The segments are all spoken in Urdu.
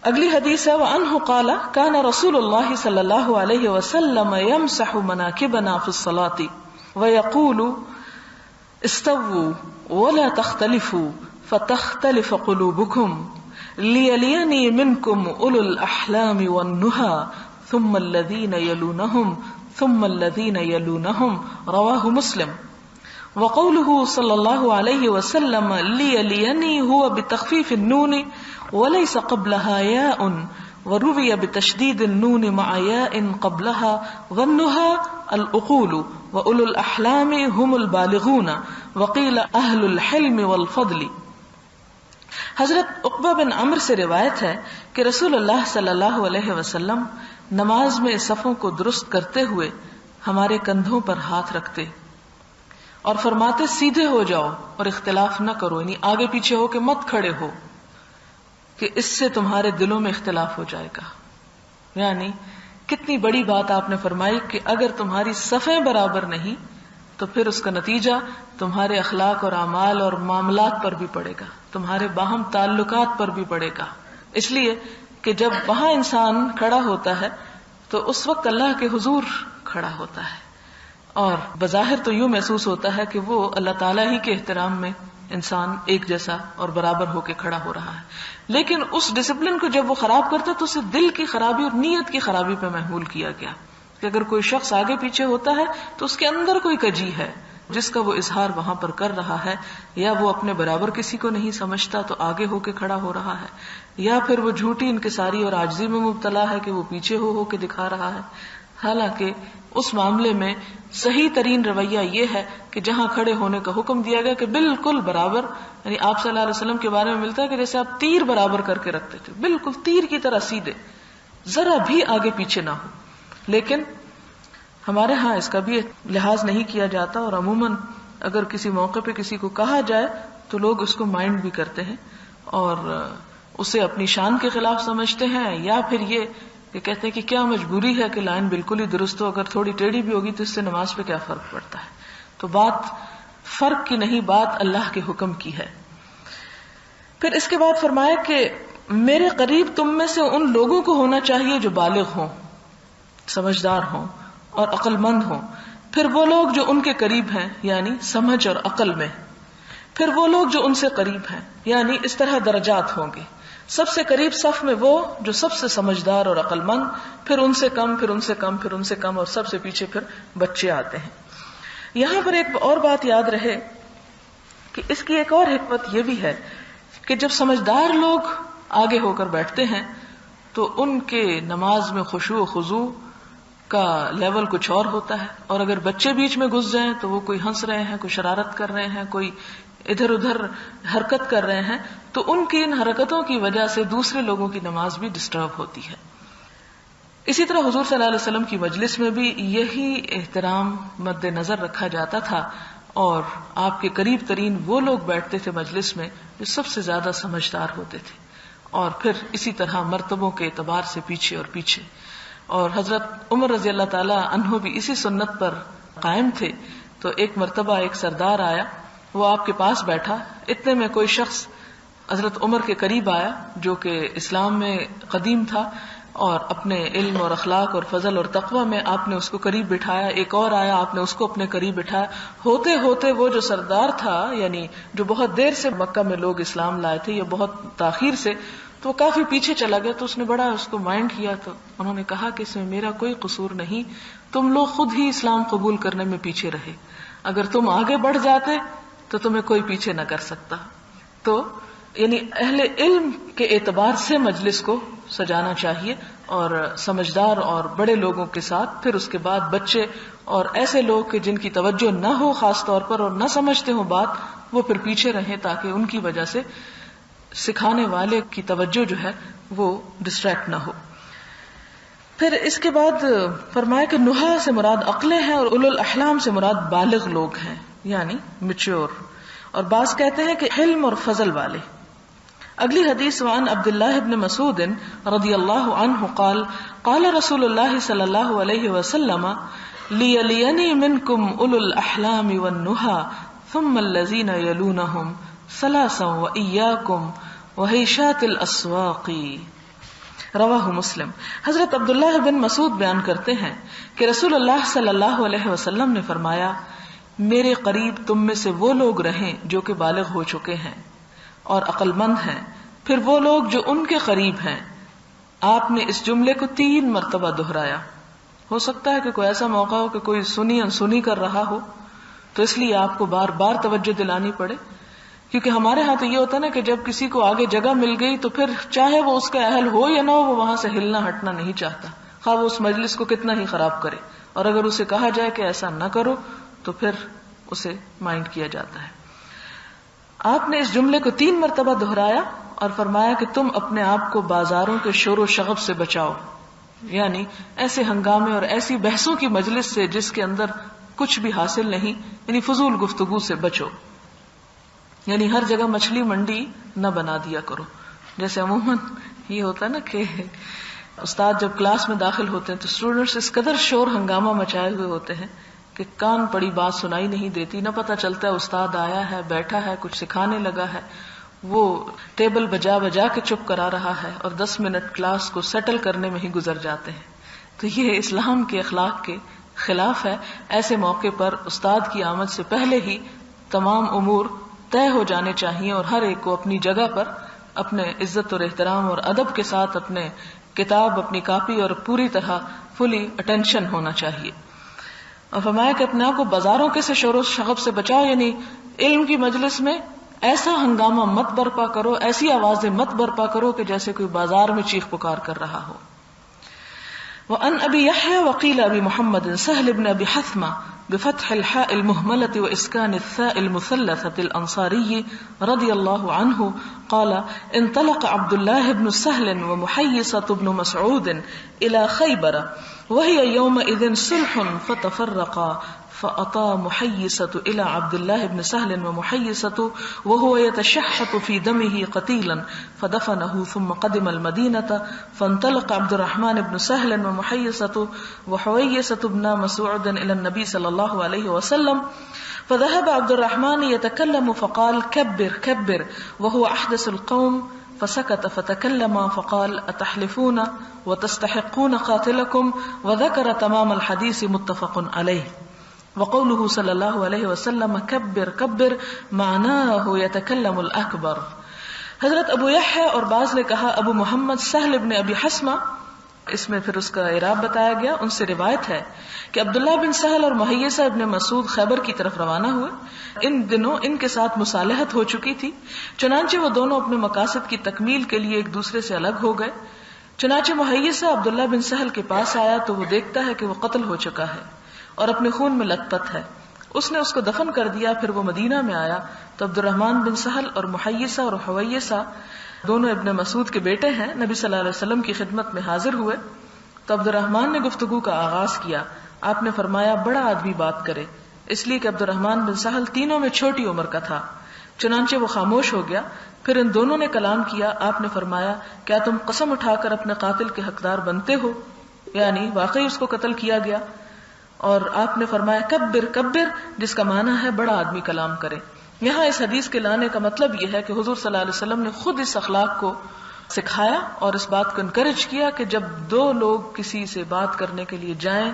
اگلی حدیث ہے وعنہ قال کان رسول اللہ صلی اللہ علیہ وسلم یمسح مناکبنا فی الصلاة ویقول استووا ولا تختلفوا فتختلف قلوبکم لیلینی منکم اولو الاحلام والنہى ثم الذین یلونہم ثم الذین یلونہم رواہ مسلم. وقوله صلی اللہ علیہ وسلم لیلینی هو بتخفیف النون وليس قبلها ياء وروي بتشديد النون مع ياء قبلها والنهى العقول وأولو الأحلام هم البالغون وقيل أهل الحلم والفضل. حضرت عقبہ بن عمرو سے روایت ہے کہ رسول اللہ صلی اللہ علیہ وسلم نماز میں صفوں کو درست کرتے ہوئے ہمارے کندھوں پر ہاتھ رکھتے اور فرماتے سیدھے ہو جاؤ اور اختلاف نہ کرو، یعنی آگے پیچھے ہو کے مت کھڑے ہو کہ اس سے تمہارے دلوں میں اختلاف ہو جائے گا. یعنی کتنی بڑی بات آپ نے فرمائی کہ اگر تمہاری صفیں برابر نہیں تو پھر اس کا نتیجہ تمہارے اخلاق اور اعمال اور معاملات پر بھی پڑے گا، تمہارے باہم تعلقات پر بھی پڑے گا. اس لیے کہ جب وہاں انسان کھڑا ہوتا ہے تو اس وقت اللہ کے حضور کھڑا ہوتا ہے، اور بظاہر تو یوں محسوس ہوتا ہے کہ وہ اللہ تعالیٰ ہی کے احترام میں انسان ایک جیسا اور برابر ہو کے کھڑا ہو رہا ہے. لیکن اس ڈسپلن کو جب وہ خراب کرتا تو اسے دل کی خرابی اور نیت کی خرابی پہ محمول کیا گیا کہ اگر کوئی شخص آگے پیچھے ہوتا ہے تو اس کے اندر کوئی کجی ہے جس کا وہ اظہار وہاں پر کر رہا ہے، یا وہ اپنے برابر کسی کو نہیں سمجھتا تو آگے ہو کے کھڑا ہو رہا ہے، یا پھر وہ جھوٹی انکساری اور عاجزی میں مبتلا ہے کہ وہ پیچھے ہو کے دکھا رہا ہے. حالانکہ اس معاملے میں صحیح ترین رویہ یہ ہے کہ جہاں کھڑے ہونے کا حکم دیا گیا کہ بالکل برابر، یعنی آپ صلی اللہ علیہ وسلم کے بارے میں ملتا ہے کہ جیسے آپ تیر برابر کر کے رکھتے تھے، بالکل تیر کی طرح سیدھے، ذرا بھی آگے پیچھے نہ ہو. لیکن ہمارے ہاں اس کا بھی لحاظ نہیں کیا جاتا، اور عموماً اگر کسی موقع پہ کسی کو کہا جائے تو لوگ اس کو مائنڈ بھی کرتے ہیں اور اسے اپنی شان کے خلاف سمجھتے ہیں، یا پھر یہ کہ کہتے ہیں کہ کیا مجبوری ہے کہ لائن بالکل ہی درست ہو، اگر تھوڑی ٹیڑھی بھی ہوگی تو اس سے نماز پہ کیا فرق پڑتا ہے. تو بات فرق کی نہیں، بات اللہ کے حکم کی ہے. پھر اس کے بعد فرمایا کہ میرے قریب تم میں سے ان لوگوں کو ہونا چاہیے جو بالغ ہوں، سمجھدار ہوں اور عقل مند ہوں، پھر وہ لوگ جو ان کے قریب ہیں یعنی سمجھ اور عقل میں، پھر وہ لوگ جو ان سے قریب ہیں، یعنی اس طرح درجات ہوں گے. سب سے قریب صف میں وہ جو سب سے سمجھدار اور عقل مند، پھر ان سے کم، پھر ان سے کم، پھر ان سے کم، اور سب سے پیچھے پھر بچے آتے ہیں. یہاں پر ایک اور بات یاد رہے کہ اس کی ایک اور حکمت یہ بھی ہے کہ جب سمجھدار لوگ آگے ہو کر بیٹھتے ہیں تو ان کے نماز میں خشوع و خضوع کا لیول کچھ اور ہوتا ہے، اور اگر بچے بیچ میں گھس جائیں تو وہ کوئی ہنس رہے ہیں، کوئی شرارت کر رہے ہیں، کوئی ادھر ادھر حرکت کر رہے ہیں، تو ان کی ان حرکتوں کی وجہ سے دوسرے لوگوں کی نماز بھی ڈسٹرب ہوتی ہے. اسی طرح حضور صلی اللہ علیہ وسلم کی مجلس میں بھی یہی احترام مد نظر رکھا جاتا تھا، اور آپ کے قریب ترین وہ لوگ بیٹھتے تھے مجلس میں جو سب سے زیادہ سمجھدار ہوتے تھے، اور پھر اسی طرح مرتبوں کے اعتبار سے پیچھے اور پیچھے. اور حضرت عمر رضی اللہ تعالی عنہ بھی اسی سنت پر قائم تھے. تو ایک مرتبہ ایک سردار آیا، وہ آپ کے پاس بیٹھا، اتنے میں کوئی شخص حضرت عمر کے قریب آیا جو کہ اسلام میں قدیم تھا، اور اپنے علم اور اخلاق اور فضل اور تقوی میں آپ نے اس کو قریب بٹھایا. ایک اور آیا، آپ نے اس کو اپنے قریب بٹھایا. ہوتے ہوتے وہ جو سردار تھا، یعنی جو بہت دیر سے مکہ میں لوگ اسلام لائے تھے یا بہت تاخیر سے، تو وہ کافی پیچھے چلا گیا. تو اس نے بڑا اس کو مائنڈ کیا، تو انہوں نے کہا کہ اس میں میرا کوئی قصور نہیں، تم لوگ خود ہی اسلام قبول کرنے میں پیچھے رہے، اگر تم آگے بڑھ جاتے تو تمہیں کوئی پیچھے نہ کر سکتا. تو یعنی اہل علم کے اعتبار سے مجلس کو سجانا چاہیے، اور سمجھدار اور بڑے لوگوں کے ساتھ، پھر اس کے بعد بچے اور ایسے لوگ کہ جن کی توجہ نہ ہو خاص طور پر اور نہ سمجھتے ہوں بات، وہ پھر پیچھے رہیں تاکہ ان کی وجہ سے سکھانے والے کی توجہ جو ہے وہ ڈسٹریکٹ نہ ہو. پھر اس کے بعد فرمایا کہ نہا سے مراد عقلیں ہیں اور اولو الاحلام سے مراد بالغ لوگ ہیں یعنی میچور، اور بعض کہتے ہیں کہ علم اور فضل والے. اگلی حدیث وعن عبداللہ ابن مسعود رضی اللہ عنہ قال قال رسول اللہ صلی اللہ علیہ وسلم لیلینی منکم اولو الاحلام والنہى ثم الذین یلونہم ثلاثا وإیاکم وہیشات الاسواق. رواہ مسلم۔ حضرت عبداللہ بن مسعود بیان کرتے ہیں کہ رسول اللہ صلی اللہ علیہ وسلم نے فرمایا، میرے قریب تم میں سے وہ لوگ رہیں جو کہ بالغ ہو چکے ہیں اور عقل مند ہیں، پھر وہ لوگ جو ان کے قریب ہیں۔ آپ نے اس جملے کو 3 مرتبہ دہرایا۔ ہو سکتا ہے کہ کوئی ایسا موقع ہو کہ کوئی سنی انسنی کر رہا ہو، تو اس لیے آپ کو بار بار توجہ دلانی پڑے، کیونکہ ہمارے ہاں تو یہ ہوتا ہے نا کہ جب کسی کو آگے جگہ مل گئی تو پھر چاہے وہ اس کا اہل ہو یا نہ ہو، وہ وہاں سے ہلنا ہٹنا نہیں چاہتا، خواہ وہ اس مجلس کو کتنا ہی خراب کرے، اور اگر اسے کہا جائے کہ ایسا نہ کرو تو پھر اسے مائنڈ کیا جاتا ہے۔ آپ نے اس جملے کو 3 مرتبہ دہرایا اور فرمایا کہ تم اپنے آپ کو بازاروں کے شور و شغب سے بچاؤ، یعنی ایسے ہنگامے اور ایسی بحثوں کی مجلس سے جس کے اندر کچھ بھی حاصل نہیں، یعنی فضول گفتگو سے بچو، یعنی ہر جگہ مچھلی منڈی نہ بنا دیا کرو۔ جیسے عموماً یہ ہوتا ہے نا کہ استاد جب کلاس میں داخل ہوتے ہیں تو اسٹوڈنٹس اس قدر شور ہنگامہ مچائے ہوئے ہوتے ہیں کہ کان پڑی بات سنائی نہیں دیتی، نہ پتہ چلتا ہے استاد آیا ہے، بیٹھا ہے، کچھ سکھانے لگا ہے، وہ ٹیبل بجا بجا کے چپ کرا رہا ہے اور 10 منٹ کلاس کو سیٹل کرنے میں ہی گزر جاتے ہیں۔ تو یہ اسلام کے اخلاق کے خلاف ہے۔ ایسے موقع پر استاد کی آمد سے پہلے ہی تمام امور طے ہو جانے چاہیے اور ہر ایک کو اپنی جگہ پر اپنے عزت اور احترام اور ادب کے ساتھ اپنے کتاب، اپنی کاپی اور پوری طرح فلی اٹینشن ہونا چاہیے۔ اور فرمایا کہ اپنے آپ کو بازاروں کے سے شور و شغب سے بچاؤ، یعنی علم کی مجلس میں ایسا ہنگامہ مت برپا کرو، ایسی آوازیں مت برپا کرو کہ جیسے کوئی بازار میں چیخ پکار کر رہا ہو۔ وعن ابی یحییٰ وقیل ابی محمد سہل بن ابی حثمہ بفتح الحاء المهملة وإسكان الثاء المثلثة الأنصاري رضي الله عنه قال انطلق عبد الله بن سهل ومحيصة بن مسعود إلى خيبر وهي يومئذ صلح فتفرقا فأطى محيصة إلى عبد الله بن سهل ومحيصة وهو يتشحط في دمه قتيلا فدفنه ثم قدم المدينة فانطلق عبد الرحمن بن سهل ومحيصة وحويصة بن مسعود إلى النبي صلى الله عليه وسلم فذهب عبد الرحمن يتكلم فقال كبر كبر وهو أحدث القوم فسكت فتكلم فقال أتحلفون وتستحقون قاتلكم وذكر تمام الحديث متفق عليه وقوله صلی اللہ علیہ وسلم کبر کبر معناہ یتکلم الاکبر۔ حضرت ابو یحییٰ اور بعض نے کہا ابو محمد سہل بن ابی حثمہ، اس میں پھر اس کا اعراب بتایا گیا، ان سے روایت ہے کہ عبداللہ بن سہل اور محیصہ ابن مسعود خیبر کی طرف روانہ ہوئے۔ ان دنوں ان کے ساتھ مصالحت ہو چکی تھی، چنانچہ وہ دونوں اپنے مقاصد کی تکمیل کے لیے ایک دوسرے سے الگ ہو گئے۔ چنانچہ محیصہ عبداللہ بن سہل کے پاس آیا تو وہ دیکھتا ہے کہ وہ قتل ہو چکا ہے اور اپنے خون میں لت پت ہے۔ اس نے اس کو دفن کر دیا۔ پھر وہ مدینہ میں آیا تو عبد الرحمن بن سہل اور محیصہ اور حویصہ دونوں ابن مسعود کے بیٹے ہیں، نبی صلی اللہ علیہ وسلم کی خدمت میں حاضر ہوئے تو عبد الرحمن نے گفتگو کا آغاز کیا۔ آپ نے فرمایا بڑا آدمی بات کرے، اس لیے کہ عبد الرحمن بن سہل تینوں میں چھوٹی عمر کا تھا۔ چنانچہ وہ خاموش ہو گیا۔ پھر ان دونوں نے کلام کیا۔ آپ نے فرمایا کیا تم قسم اٹھا کر اپنے قاتل کے حقدار بنتے ہو؟ یعنی واقعی اس کو قتل کیا گیا۔ اور آپ نے فرمایا کبر کبر، جس کا معنی ہے بڑا آدمی کلام کرے۔ یہاں اس حدیث کے لانے کا مطلب یہ ہے کہ حضور صلی اللہ علیہ وسلم نے خود اس اخلاق کو سکھایا اور اس بات کو انکریج کیا کہ جب 2 لوگ کسی سے بات کرنے کے لیے جائیں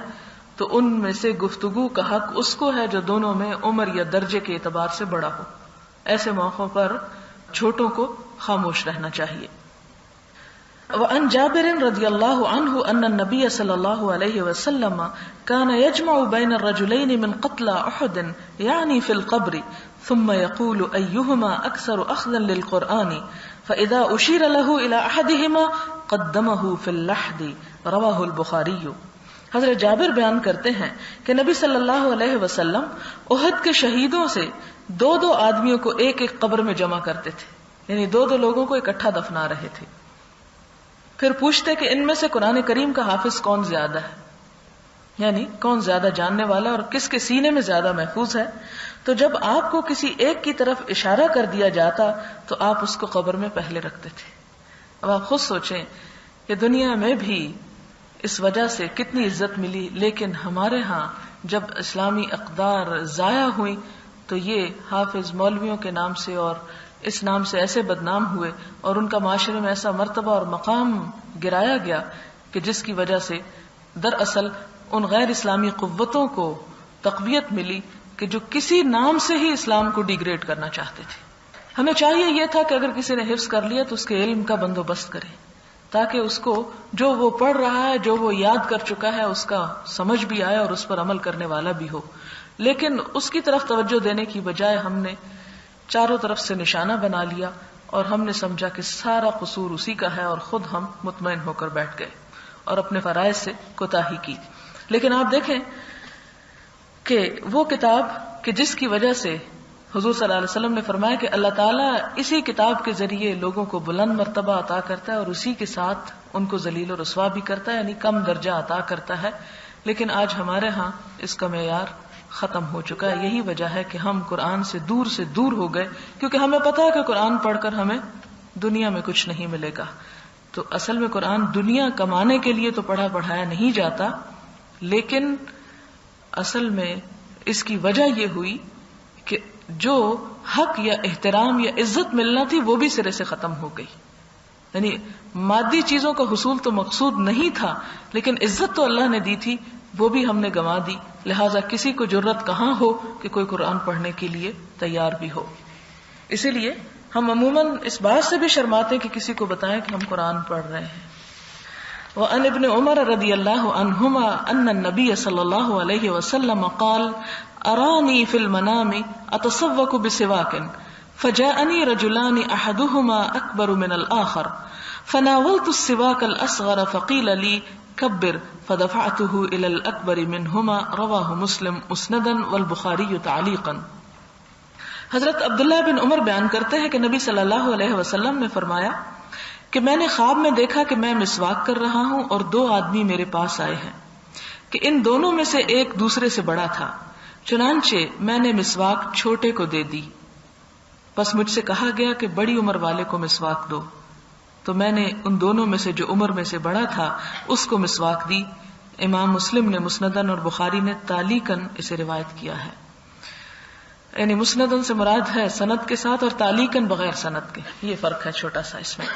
تو ان میں سے گفتگو کا حق اس کو ہے جو دونوں میں عمر یا درجے کے اعتبار سے بڑا ہو۔ ایسے موقعوں پر چھوٹوں کو خاموش رہنا چاہیے۔ وعن جابر رضی اللہ عنہ ان النبی صلی اللہ علیہ وسلم كان يجمع بين الرجلين من قتلى احد يعني في القبر ثم يقول ايهما اكثر اخذا للقرآن فاذا اشير له الى احدهما قدمه في اللحد رواه البخاری۔ حضرت جابر بیان کرتے ہیں کہ نبی صلی اللہ علیہ وسلم احد کے شہیدوں سے 2 آدمیوں کو ایک قبر میں جمع کرتے تھے، یعنی 2 لوگوں کو اکٹھا دفنا رہے تھے۔ پھر پوچھتے کہ ان میں سے قرآن کریم کا حافظ کون زیادہ ہے، یعنی کون زیادہ جاننے والا اور کس کے سینے میں زیادہ محفوظ ہے۔ تو جب آپ کو کسی ایک کی طرف اشارہ کر دیا جاتا تو آپ اس کو قبر میں پہلے رکھتے تھے۔ اب آپ خود سوچیں کہ دنیا میں بھی اس وجہ سے کتنی عزت ملی، لیکن ہمارے ہاں جب اسلامی اقدار ضائع ہوئی تو یہ حافظ مولویوں کے نام سے اور اس نام سے ایسے بدنام ہوئے اور ان کا معاشرے میں ایسا مرتبہ اور مقام گرایا گیا کہ جس کی وجہ سے دراصل ان غیر اسلامی قوتوں کو تقویت ملی کہ جو کسی نام سے ہی اسلام کو ڈیگریڈ کرنا چاہتے تھے. ہمیں چاہیے یہ تھا کہ اگر کسی نے حفظ کر لیا تو اس کے علم کا بندوبست کرے تاکہ اس کو جو وہ پڑھ رہا ہے، جو وہ یاد کر چکا ہے، اس کا سمجھ بھی آئے اور اس پر عمل کرنے والا بھی ہو. لیکن اس کی طرف توجہ دینے کی بجائے ہم نے چاروں طرف سے نشانہ بنا لیا اور ہم نے سمجھا کہ سارا قصور اسی کا ہے اور خود ہم مطمئن ہو کر بیٹھ گئے اور اپنے فرائض سے کوتاہی کی. لیکن آپ دیکھیں کہ وہ کتاب کہ جس کی وجہ سے حضور صلی اللہ علیہ وسلم نے فرمایا کہ اللہ تعالیٰ اسی کتاب کے ذریعے لوگوں کو بلند مرتبہ عطا کرتا ہے اور اسی کے ساتھ ان کو ذلیل و رسوا بھی کرتا ہے، یعنی کم درجہ عطا کرتا ہے. لیکن آج ہمارے ہاں اس کا معیار ختم ہو چکا ہے. یہی وجہ ہے کہ ہم قرآن سے دور ہو گئے، کیونکہ ہمیں پتا ہے کہ قرآن پڑھ کر ہمیں دنیا میں کچھ نہیں ملے گا. تو اصل میں قرآن دنیا کمانے کے لیے تو پڑھایا نہیں جاتا، لیکن اصل میں اس کی وجہ یہ ہوئی کہ جو حق یا احترام یا عزت ملنا تھی وہ بھی سرے سے ختم ہو گئی. یعنی مادی چیزوں کا حصول تو مقصود نہیں تھا، لیکن عزت تو اللہ نے دی تھی، وہ بھی ہم نے گنوا دی. لہٰذا کسی کو جرت کہاں ہو کہ کوئی قرآن پڑھنے کے لیے تیار بھی ہو. اسی لیے ہم عموماً اس بات سے بھی شرماتے کہ کسی کو بتائیں کہ ہم قرآن پڑھ رہے ہیں. وعن ابن عمر رضی اللہ عنہما ان النبی صلی اللہ علیہ وسلم قال ارانی فی المنام اتصوق بسواک فجاءنی رجلان احدهما اکبر من الاخر فناولت السواک الاصغر فقیل لی کبر فدفعته الى الاکبر منهما رواہ مسلم مسندا والبخاری تعلیقا. حضرت عبداللہ بن عمر بیان کرتے ہیں کہ نبی صلی اللہ علیہ وسلم نے فرمایا کہ میں نے خواب میں دیکھا کہ میں مسواک کر رہا ہوں اور دو آدمی میرے پاس آئے ہیں کہ ان دونوں میں سے ایک دوسرے سے بڑا تھا. چنانچہ میں نے مسواک چھوٹے کو دے دی، بس مجھ سے کہا گیا کہ بڑی عمر والے کو مسواک دو، تو میں نے ان دونوں میں سے جو عمر میں سے بڑا تھا اس کو مسواک دی. امام مسلم نے مسندن اور بخاری نے تعلیقاً اسے روایت کیا ہے. یعنی مسندن سے مراد ہے سند کے ساتھ اور تعلیقاً بغیر سند کے. یہ فرق ہے چھوٹا سا اس میں.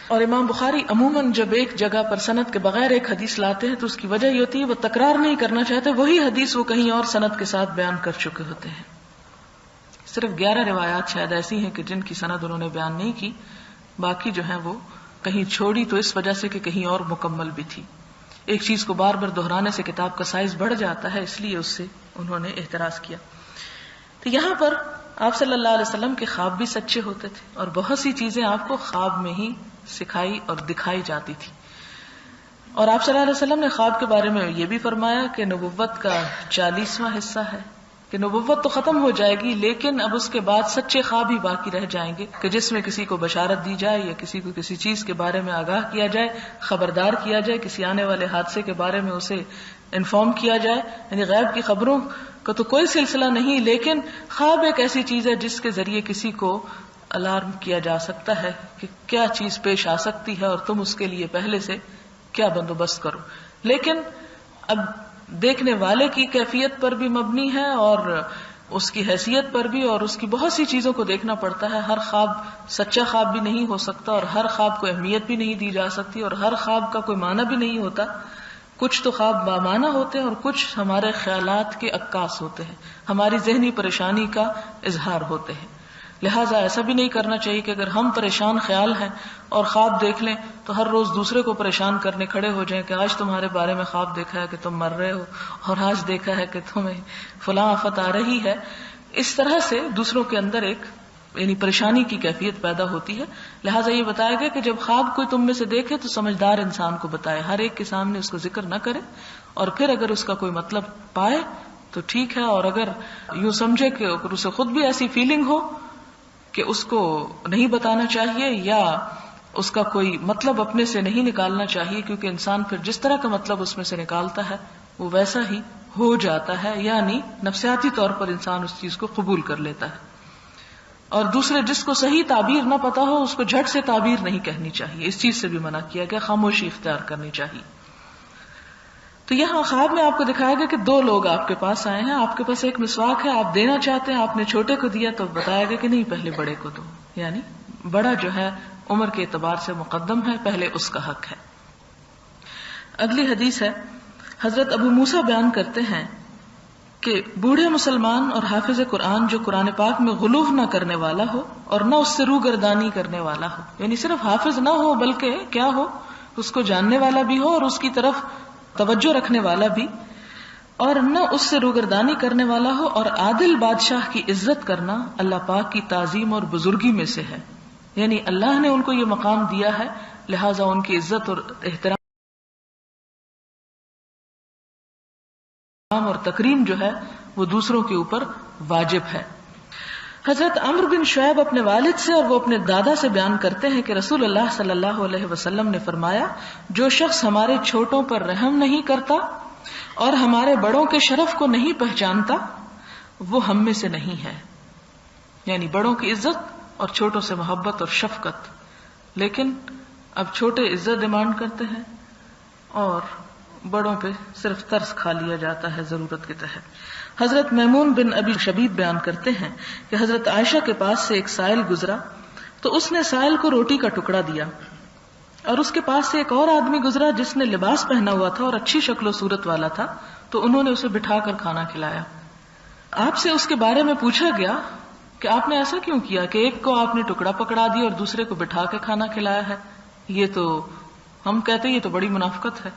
اور امام بخاری عموماً جب ایک جگہ پر سند کے بغیر ایک حدیث لاتے ہیں تو اس کی وجہ یہ ہوتی ہے وہ تکرار نہیں کرنا چاہتے، وہی حدیث وہ کہیں اور سند کے ساتھ بیان کر چکے ہوتے ہیں. صرف 11 روایات شاید ایسی ہیں کہ جن کی سند انہوں نے بیان نہیں کی، باقی جو ہیں وہ کہیں چھوڑی تو اس وجہ سے کہ کہیں اور مکمل بھی تھی. ایک چیز کو بار بار دہرانے سے کتاب کا سائز بڑھ جاتا ہے، اس لیے اس سے انہوں نے احتراز کیا. تو یہاں پر آپ صلی اللہ علیہ وسلم کے خواب بھی سچے ہوتے تھے اور بہت سی چیزیں آپ کو خواب میں ہی سکھائی اور دکھائی جاتی تھی. اور آپ صلی اللہ علیہ وسلم نے خواب کے بارے میں یہ بھی فرمایا کہ نبوت کا 40واں حصہ ہے، کہ نبوت تو ختم ہو جائے گی لیکن اب اس کے بعد سچے خواب ہی باقی رہ جائیں گے، کہ جس میں کسی کو بشارت دی جائے یا کسی کو کسی چیز کے بارے میں آگاہ کیا جائے، خبردار کیا جائے، کسی آنے والے حادثے کے بارے میں اسے انفارم کیا جائے. یعنی غیب کی خبروں کا تو کوئی سلسلہ نہیں، لیکن خواب ایک ایسی چیز ہے جس کے ذریعے کسی کو الارم کیا جا سکتا ہے کہ کیا چیز پیش آ سکتی ہے اور تم اس کے لیے پہلے سے کیا بندوبست کرو. لیکن اب دیکھنے والے کی کیفیت پر بھی مبنی ہے اور اس کی حیثیت پر بھی، اور اس کی بہت سی چیزوں کو دیکھنا پڑتا ہے. ہر خواب سچا خواب بھی نہیں ہو سکتا اور ہر خواب کو اہمیت بھی نہیں دی جا سکتی اور ہر خواب کا کوئی معنی بھی نہیں ہوتا. کچھ تو خواب بامعنی ہوتے ہیں اور کچھ ہمارے خیالات کے عکاس ہوتے ہیں، ہماری ذہنی پریشانی کا اظہار ہوتے ہیں. لہٰذا ایسا بھی نہیں کرنا چاہیے کہ اگر ہم پریشان خیال ہیں اور خواب دیکھ لیں تو ہر روز دوسرے کو پریشان کرنے کھڑے ہو جائیں کہ آج تمہارے بارے میں خواب دیکھا ہے کہ تم مر رہے ہو اور آج دیکھا ہے کہ تمہیں فلاں آفت آ رہی ہے. اس طرح سے دوسروں کے اندر ایک یعنی پریشانی کی کیفیت پیدا ہوتی ہے. لہٰذا یہ بتایا گیا کہ جب خواب کوئی تم میں سے دیکھے تو سمجھدار انسان کو بتائے، ہر ایک کے سامنے اس کو ذکر نہ کرے، اور پھر اگر اس کا کوئی مطلب پائے تو ٹھیک ہے، اور اگر یوں سمجھے کہ اگر اسے خود بھی ایسی فیلنگ ہو کہ اس کو نہیں بتانا چاہیے یا اس کا کوئی مطلب اپنے سے نہیں نکالنا چاہیے، کیونکہ انسان پھر جس طرح کا مطلب اس میں سے نکالتا ہے وہ ویسا ہی ہو جاتا ہے، یعنی نفسیاتی طور پر انسان اس چیز کو قبول کر لیتا ہے. اور دوسرے جس کو صحیح تعبیر نہ پتا ہو اس کو جھٹ سے تعبیر نہیں کہنی چاہیے، اس چیز سے بھی منع کیا گیا، خاموشی اختیار کرنی چاہیے. تو یہاں خواب میں آپ کو دکھایا گیا کہ دو لوگ آپ کے پاس آئے ہیں، آپ کے پاس ایک مسواک ہے، آپ دینا چاہتے ہیں، آپ نے چھوٹے کو دیا تو بتایا گیا کہ نہیں پہلے بڑے کو دو، یعنی بڑا جو ہے عمر کے اعتبار سے مقدم ہے، پہلے اس کا حق ہے۔ اگلی حدیث ہے، حضرت ابو موسیٰ بیان کرتے ہیں کہ بوڑھے مسلمان اور حافظ قرآن جو قرآن پاک میں غلوف نہ کرنے والا ہو اور نہ اس سے روگردانی کرنے والا ہو، یعنی صرف حافظ نہ ہو بلکہ کیا ہو، اس کو جاننے والا بھی ہو اور اس کی طرف توجہ رکھنے والا بھی، اور نہ اس سے روگردانی کرنے والا ہو، اور عادل بادشاہ کی عزت کرنا اللہ پاک کی تعظیم اور بزرگی میں سے ہے، یعنی اللہ نے ان کو یہ مقام دیا ہے، لہٰذا ان کی عزت اور احترام اور تکریم جو ہے وہ دوسروں کے اوپر واجب ہے۔ حضرت عمرو بن شعیب اپنے والد سے اور وہ اپنے دادا سے بیان کرتے ہیں کہ رسول اللہ صلی اللہ علیہ وسلم نے فرمایا، جو شخص ہمارے چھوٹوں پر رحم نہیں کرتا اور ہمارے بڑوں کے شرف کو نہیں پہچانتا وہ ہم میں سے نہیں ہے، یعنی بڑوں کی عزت اور چھوٹوں سے محبت اور شفقت۔ لیکن اب چھوٹے عزت ڈیمانڈ کرتے ہیں اور بڑوں پہ صرف ترس کھا لیا جاتا ہے ضرورت کے تحت۔ حضرت میمون بن ابی شبیب بیان کرتے ہیں کہ حضرت عائشہ کے پاس سے ایک سائل گزرا تو اس نے سائل کو روٹی کا ٹکڑا دیا، اور اس کے پاس سے ایک اور آدمی گزرا جس نے لباس پہنا ہوا تھا اور اچھی شکل و صورت والا تھا، تو انہوں نے اسے بٹھا کر کھانا کھلایا۔ آپ سے اس کے بارے میں پوچھا گیا کہ آپ نے ایسا کیوں کیا کہ ایک کو آپ نے ٹکڑا پکڑا دیا اور دوسرے کو بٹھا کے کھانا کھلایا ہے؟ یہ تو ہم کہتے ہیں یہ تو بڑی منافقت ہے۔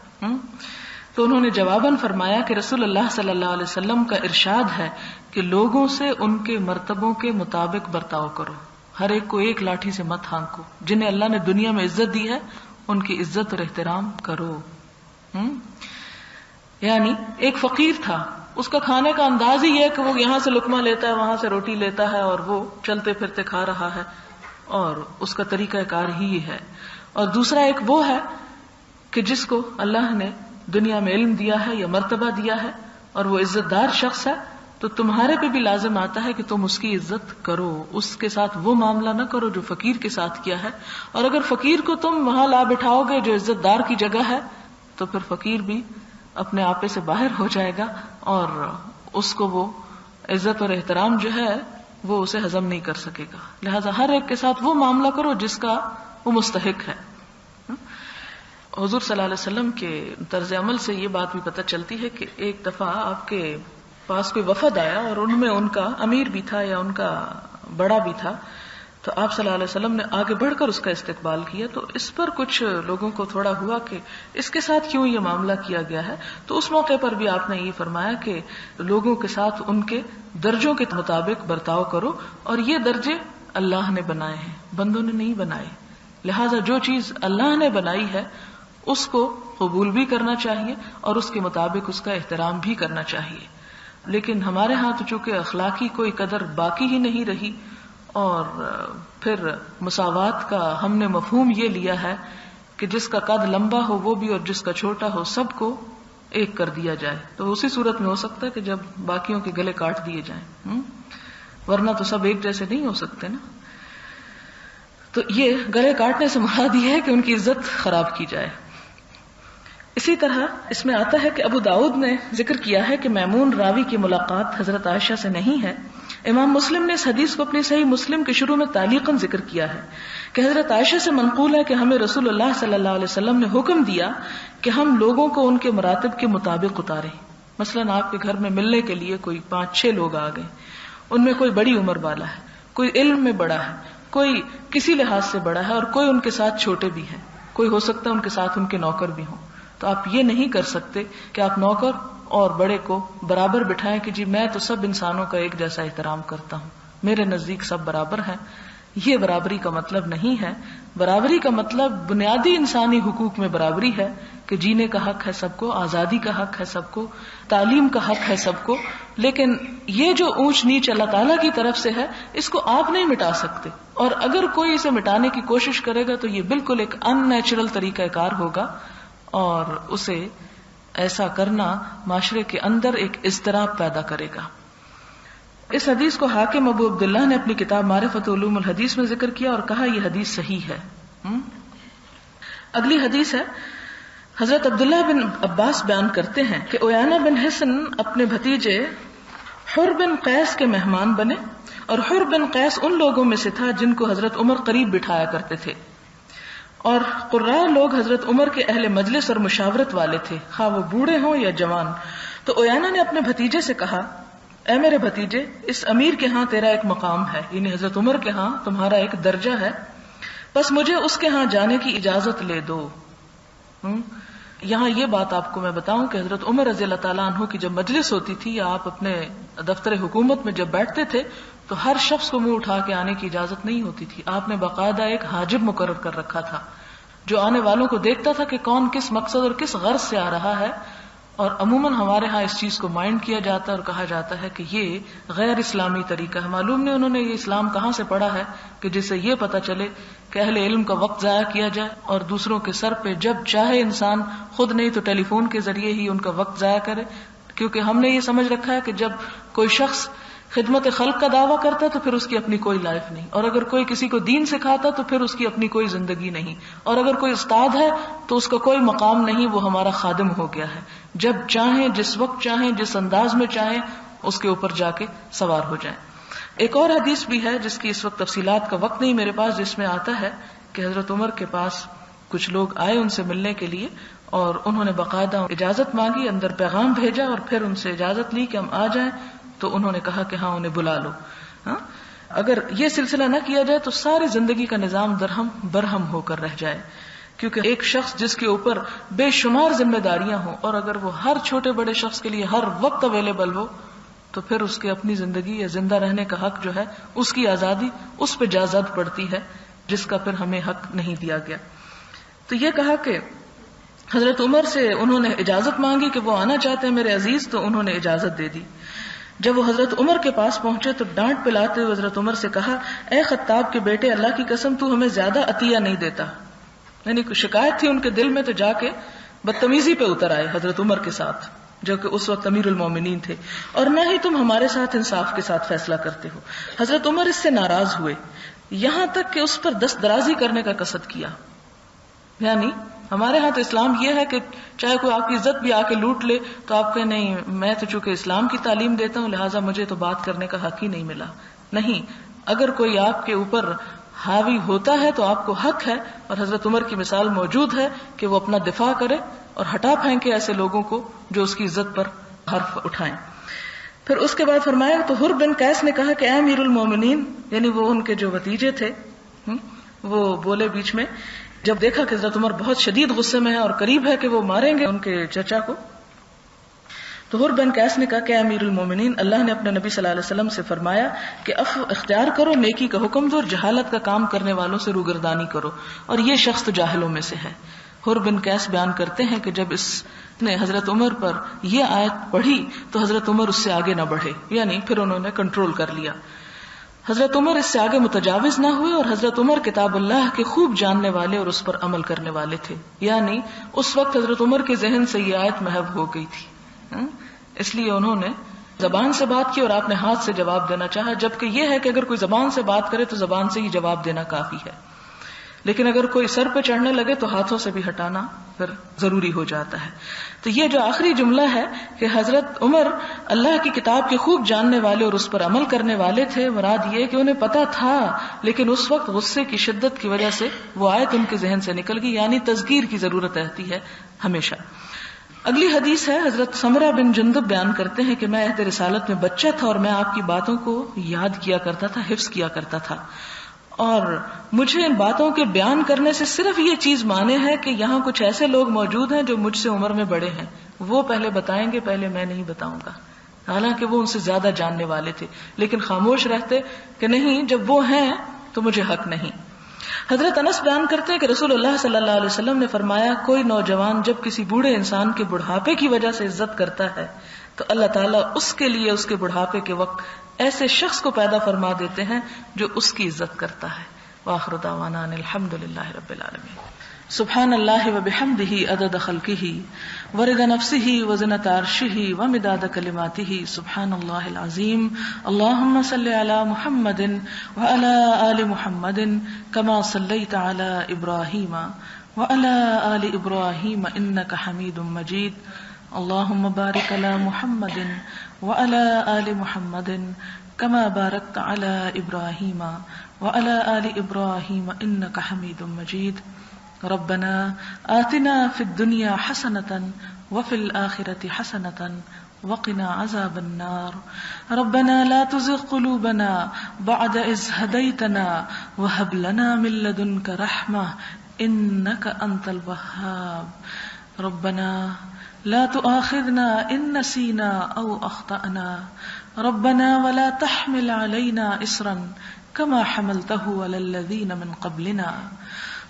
تو انہوں نے جواباً فرمایا کہ رسول اللہ صلی اللہ علیہ وسلم کا ارشاد ہے کہ لوگوں سے ان کے مرتبوں کے مطابق برتاؤ کرو، ہر ایک کو ایک لاٹھی سے مت ہانکو، جنہیں اللہ نے دنیا میں عزت دی ہے ان کی عزت اور احترام کرو۔ یعنی ایک فقیر تھا، اس کا کھانے کا انداز ہی یہ کہ وہ یہاں سے لقمہ لیتا ہے، وہاں سے روٹی لیتا ہے اور وہ چلتے پھرتے کھا رہا ہے، اور اس کا طریقہ کار ہی ہے۔ اور دوسرا ایک وہ ہے کہ جس کو اللہ نے دنیا میں علم دیا ہے یا مرتبہ دیا ہے اور وہ عزت دار شخص ہے، تو تمہارے پہ بھی لازم آتا ہے کہ تم اس کی عزت کرو، اس کے ساتھ وہ معاملہ نہ کرو جو فقیر کے ساتھ کیا ہے۔ اور اگر فقیر کو تم وہاں لا بٹھاؤ گے جو عزت دار کی جگہ ہے تو پھر فقیر بھی اپنے آپے سے باہر ہو جائے گا اور اس کو وہ عزت اور احترام جو ہے وہ اسے ہضم نہیں کر سکے گا۔ لہٰذا ہر ایک کے ساتھ وہ معاملہ کرو جس کا وہ مستحق ہے۔ حضور صلی اللہ علیہ وسلم کے طرز عمل سے یہ بات بھی پتہ چلتی ہے کہ ایک دفعہ آپ کے پاس کوئی وفد آیا اور ان میں ان کا امیر بھی تھا یا ان کا بڑا بھی تھا، تو آپ صلی اللہ علیہ وسلم نے آگے بڑھ کر اس کا استقبال کیا، تو اس پر کچھ لوگوں کو تھوڑا ہوا کہ اس کے ساتھ کیوں یہ معاملہ کیا گیا ہے، تو اس موقع پر بھی آپ نے یہ فرمایا کہ لوگوں کے ساتھ ان کے درجوں کے مطابق برتاؤ کرو، اور یہ درجے اللہ نے بنائے ہیں، بندوں نے نہیں بنائے، لہٰذا جو چیز اللہ نے بنائی ہے اس کو قبول بھی کرنا چاہیے اور اس کے مطابق اس کا احترام بھی کرنا چاہیے۔ لیکن ہمارے ہاں تو چونکہ اخلاقی کوئی قدر باقی ہی نہیں رہی، اور پھر مساوات کا ہم نے مفہوم یہ لیا ہے کہ جس کا قد لمبا ہو وہ بھی اور جس کا چھوٹا ہو سب کو ایک کر دیا جائے، تو اسی صورت میں ہو سکتا ہے کہ جب باقیوں کے گلے کاٹ دیے جائیں، ورنہ تو سب ایک جیسے نہیں ہو سکتے نا۔ تو یہ گلے کاٹنے سے مراد یہ ہے کہ ان کی عزت خراب کی جائے۔ اسی طرح اس میں آتا ہے کہ ابو داؤد نے ذکر کیا ہے کہ میمون راوی کی ملاقات حضرت عائشہ سے نہیں ہے۔ امام مسلم نے اس حدیث کو اپنی صحیح مسلم کے شروع میں تعلیقاً ذکر کیا ہے کہ حضرت عائشہ سے منقول ہے کہ ہمیں رسول اللہ صلی اللہ علیہ وسلم نے حکم دیا کہ ہم لوگوں کو ان کے مراتب کے مطابق اتاریں۔ مثلاً آپ کے گھر میں ملنے کے لیے کوئی 5-6 لوگ آ گئے، ان میں کوئی بڑی عمر والا ہے، کوئی علم میں بڑا ہے، کوئی کسی لحاظ سے بڑا ہے اور کوئی ان کے ساتھ چھوٹے بھی ہیں، کوئی ہو سکتا ہے ان کے ساتھ ان کے نوکر بھی ہوں، تو آپ یہ نہیں کر سکتے کہ آپ نوکر اور بڑے کو برابر بٹھائیں کہ جی میں تو سب انسانوں کا ایک جیسا احترام کرتا ہوں، میرے نزدیک سب برابر ہیں۔ یہ برابری کا مطلب نہیں ہے۔ برابری کا مطلب بنیادی انسانی حقوق میں برابری ہے کہ جینے کا حق ہے سب کو، آزادی کا حق ہے سب کو، تعلیم کا حق ہے سب کو، لیکن یہ جو اونچ نیچ اللہ تعالیٰ کی طرف سے ہے اس کو آپ نہیں مٹا سکتے، اور اگر کوئی اسے مٹانے کی کوشش کرے گا تو یہ بالکل ایک ان نیچرل طریقہ کار ہوگا، اور اسے ایسا کرنا معاشرے کے اندر ایک اضطراب پیدا کرے گا۔ اس حدیث کو حاکم ابو عبداللہ نے اپنی کتاب معرفت علوم الحدیث میں ذکر کیا اور کہا یہ حدیث صحیح ہے۔ اگلی حدیث ہے حضرت عبداللہ بن عباس بیان کرتے ہیں کہ عیانہ بن حصن اپنے بھتیجے حر بن قیس کے مہمان بنے، اور حر بن قیس ان لوگوں میں سے تھا جن کو حضرت عمر قریب بٹھایا کرتے تھے، اور قراء لوگ حضرت عمر کے اہل مجلس اور مشاورت والے تھے، خواہ وہ بوڑھے ہوں یا جوان۔ تو عیانہ نے اپنے بھتیجے سے کہا، اے میرے بھتیجے، اس امیر کے ہاں تیرا ایک مقام ہے، یعنی حضرت عمر کے ہاں تمہارا ایک درجہ ہے، بس مجھے اس کے ہاں جانے کی اجازت لے دو۔ یہاں یہ بات آپ کو میں بتاؤں کہ حضرت عمر رضی اللہ تعالیٰ عنہ کی جب مجلس ہوتی تھی یا آپ اپنے دفتر حکومت میں جب بیٹھتے تھے تو ہر شخص کو منہ اٹھا کے آنے کی اجازت نہیں ہوتی تھی، آپ نے باقاعدہ ایک حاجب مقرر کر رکھا تھا جو آنے والوں کو دیکھتا تھا کہ کون کس مقصد اور کس غرض سے آ رہا ہے، اور عموماً ہمارے ہاں اس چیز کو مائنڈ کیا جاتا ہے اور کہا جاتا ہے کہ یہ غیر اسلامی طریقہ ہے۔ معلوم نہیں انہوں نے یہ اسلام کہاں سے پڑھا ہے کہ جس سے یہ پتہ چلے کہ اہل علم کا وقت ضائع کیا جائے اور دوسروں کے سر پہ جب چاہے انسان خود نہیں تو ٹیلی فون کے ذریعے ہی ان کا وقت ضائع کرے، کیونکہ ہم نے یہ سمجھ رکھا ہے کہ جب کوئی شخص خدمت خلق کا دعویٰ کرتا تو پھر اس کی اپنی کوئی لائف نہیں، اور اگر کوئی کسی کو دین سکھاتا تو پھر اس کی اپنی کوئی زندگی نہیں، اور اگر کوئی استاد ہے تو اس کا کوئی مقام نہیں، وہ ہمارا خادم ہو گیا ہے، جب چاہیں جس وقت چاہیں جس انداز میں چاہیں اس کے اوپر جا کے سوار ہو جائیں۔ ایک اور حدیث بھی ہے جس کی اس وقت تفصیلات کا وقت نہیں میرے پاس، جس میں آتا ہے کہ حضرت عمر کے پاس کچھ لوگ آئے ان سے ملنے کے لیے، اور انہوں نے باقاعدہ اجازت مانگی، اندر پیغام بھیجا اور پھر ان سے اجازت لی کہ ہم آ جائیں، تو انہوں نے کہا کہ ہاں انہیں بلا لو۔ اگر یہ سلسلہ نہ کیا جائے تو ساری زندگی کا نظام درہم برہم ہو کر رہ جائے، کیونکہ ایک شخص جس کے اوپر بے شمار ذمہ داریاں ہوں اور اگر وہ ہر چھوٹے بڑے شخص کے لیے ہر وقت اویلیبل ہو تو پھر اس کے اپنی زندگی یا زندہ رہنے کا حق جو ہے، اس کی آزادی اس پہ جا زد پڑتی ہے جس کا پھر ہمیں حق نہیں دیا گیا۔ تو یہ کہا کہ حضرت عمر سے انہوں نے اجازت مانگی کہ وہ آنا چاہتے ہیں میرے عزیز، تو انہوں نے اجازت دے دی۔ جب وہ حضرت عمر کے پاس پہنچے تو ڈانٹ پلاتے ہوئے حضرت عمر سے کہا، اے خطاب کے بیٹے، اللہ کی قسم تو ہمیں زیادہ عطیہ نہیں دیتا۔ یعنی کوئی شکایت تھی ان کے دل میں تو جا کے بدتمیزی پہ اتر آئے حضرت عمر کے ساتھ، جو کہ اس وقت امیر المومنین تھے، اور نہ ہی تم ہمارے ساتھ انصاف کے ساتھ فیصلہ کرتے ہو۔ حضرت عمر اس سے ناراض ہوئے، یہاں تک کہ اس پر دست درازی کرنے کا قصد کیا۔ یعنی ہمارے ہاں تو اسلام یہ ہے کہ چاہے کوئی آپ کی عزت بھی آ کے لوٹ لے تو آپ کہیں نہیں، میں تو چونکہ اسلام کی تعلیم دیتا ہوں لہٰذا مجھے تو بات کرنے کا حق ہی نہیں ملا۔ نہیں، اگر کوئی آپ کے اوپر حاوی ہوتا ہے تو آپ کو حق ہے، اور حضرت عمر کی مثال موجود ہے کہ وہ اپنا دفاع کرے اور ہٹا پھینکے ایسے لوگوں کو جو اس کی عزت پر حرف اٹھائیں۔ پھر اس کے بعد فرمایا تو حر بن قیس نے کہا کہ اے امیر المومنین، یعنی وہ ان کے جو بھتیجے تھے، وہ بولے بیچ میں، جب دیکھا کہ حضرت عمر بہت شدید غصے میں ہے اور قریب ہے کہ وہ ماریں گے ان کے چچا کو، تو حر بن قیس نے کہا کہ امیر المومنین، اللہ نے اپنے نبی صلی اللہ علیہ وسلم سے فرمایا کہ عفو اختیار کرو، نیکی کا حکم دو اور جہالت کا کام کرنے والوں سے روگردانی کرو، اور یہ شخص تو جاہلوں میں سے ہے۔ حر بن قیس بیان کرتے ہیں کہ جب اس نے حضرت عمر پر یہ آیت پڑھی تو حضرت عمر اس سے آگے نہ بڑھے، یعنی پھر انہوں نے کنٹرول کر لیا۔ حضرت عمر اس سے آگے متجاوز نہ ہوئے، اور حضرت عمر کتاب اللہ کے خوب جاننے والے اور اس پر عمل کرنے والے تھے، یعنی اس وقت حضرت عمر کے ذہن سے یہ آیت محو ہو گئی تھی، اس لیے انہوں نے زبان سے بات کی اور آپ نے ہاتھ سے جواب دینا چاہا، جبکہ یہ ہے کہ اگر کوئی زبان سے بات کرے تو زبان سے ہی جواب دینا کافی ہے، لیکن اگر کوئی سر پہ چڑھنے لگے تو ہاتھوں سے بھی ہٹانا پھر ضروری ہو جاتا ہے۔ تو یہ جو آخری جملہ ہے کہ حضرت عمر اللہ کی کتاب کے خوب جاننے والے اور اس پر عمل کرنے والے تھے، مراد یہ کہ انہیں پتا تھا لیکن اس وقت غصے کی شدت کی وجہ سے وہ آیت ان کے ذہن سے نکل گئی، یعنی تذکیر کی ضرورت رہتی ہے ہمیشہ۔ اگلی حدیث ہے، حضرت سمرہ بن جندب بیان کرتے ہیں کہ میں عہد رسالت میں بچہ تھا اور میں آپ کی باتوں کو یاد کیا کرتا تھا، حفظ کیا کرتا تھا، اور مجھے ان باتوں کے بیان کرنے سے صرف یہ چیز مانے ہے کہ یہاں کچھ ایسے لوگ موجود ہیں جو مجھ سے عمر میں بڑے ہیں، وہ پہلے بتائیں گے، پہلے میں نہیں بتاؤں گا، حالانکہ وہ ان سے زیادہ جاننے والے تھے، لیکن خاموش رہتے کہ نہیں، جب وہ ہیں تو مجھے حق نہیں۔ حضرت انس بیان کرتے ہیں کہ رسول اللہ صلی اللہ علیہ وسلم نے فرمایا، کوئی نوجوان جب کسی بوڑھے انسان کے بڑھاپے کی وجہ سے عزت کرتا ہے تو اللہ تعالیٰ اس کے لیے اس کے بڑھاپے کے وقت ایسے شخص کو پیدا فرما دیتے ہیں جو اس کی عزت کرتا ہے۔ وآخر دعوانا ان الحمد للہ رب العالمین۔ سبحان اللہ وبحمدہ عدد خلقہ ورضا نفسہ وزنۃ عرشہ ومداد کلماتہ، سبحان اللہ العظیم۔ اللہم صل علی محمد وعلی آل محمد کما صلیت علی ابراہیم وعلى آل إبراهيم إنك حميد مجيد. اللهم بارك على محمد وعلى آل محمد كما باركت على إبراهيم وعلى آل إبراهيم إنك حميد مجيد. ربنا آتنا في الدنيا حسنة وفي الآخرة حسنة وقنا عذاب النار. ربنا لا تزغ قلوبنا بعد إذ هديتنا وهب لنا من لدنك رحمة إنك أنت الوهاب. ربنا لا تؤاخذنا إن نسينا أو أخطأنا. ربنا ولا تحمل علينا إصرا كما حملته على الذين من قبلنا.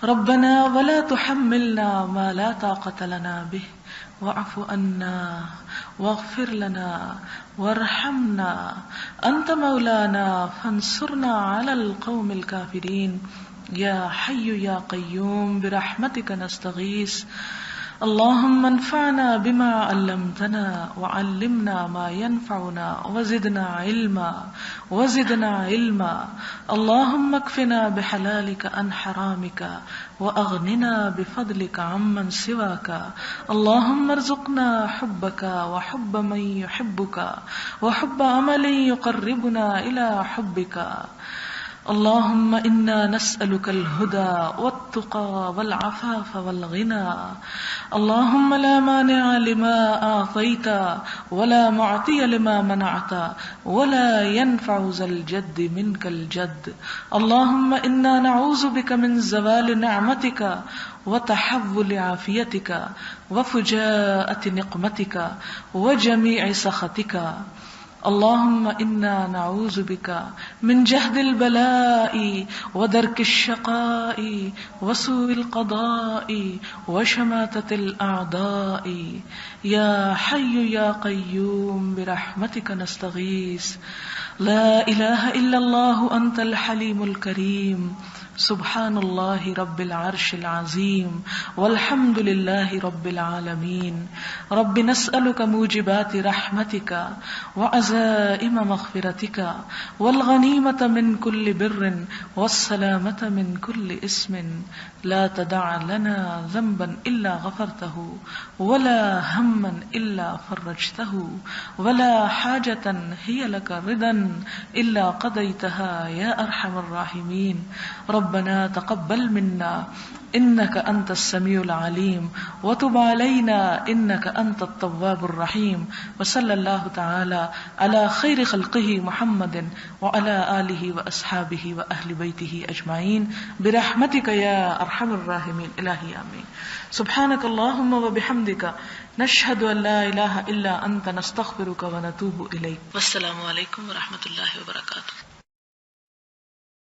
ربنا ولا تحملنا ما لا طاقة لنا به واعف عنا واغفر لنا وارحمنا أنت مولانا فانصرنا على القوم الكافرين. يا حي يا قيوم برحمتك نستغيث. اللهم انفعنا بما علمتنا وعلمنا ما ينفعنا وزدنا علما. اللهم اكفنا بحلالك عن حرامك وأغننا بفضلك عمن سواك. اللهم ارزقنا حبك وحب من يحبك وحب عمل يقربنا إلى حبك. اللهم إنا نسألك الهدى والتقى والعفاف والغنى. اللهم لا مانع لما أعطيت ولا معطي لما منعت ولا ينفع ذا الجد منك الجد. اللهم إنا نعوذ بك من زوال نعمتك وتحول عافيتك وفجاءة نقمتك وجميع سخطك. اللهم إنا نعوذ بك من جهد البلاء ودرك الشقاء وسوء القضاء وشماتة الأعداء. يا حي يا قيوم برحمتك نستغيث. لا إله إلا الله أنت الحليم الكريم. سبحان الله رب العرش العظيم والحمد لله رب العالمين. رب نسألك موجبات رحمتك وعزائم مغفرتك والغنيمة من كل بر والسلامة من كل اسم. لا تدع لنا ذنبا إلا غفرته ولا هما إلا فرجته ولا حاجة هي لك رضا إلا قضيتها يا أرحم الراحمين. ربنا تقبل منا إنك أنت السميع العليم وتب علينا إنك أنت التواب الرحيم. وصلى الله تعالى على خير خلقه محمد وعلى آله وأصحابه وأهل بيته أجمعين برحمتك يا أرحم الراحمين. إلهي آمين. سبحانك اللهم وبحمدك نشهد أن لا إله إلا أنت نستغفرك ونتوب إليك. والسلام عليكم ورحمة الله وبركاته.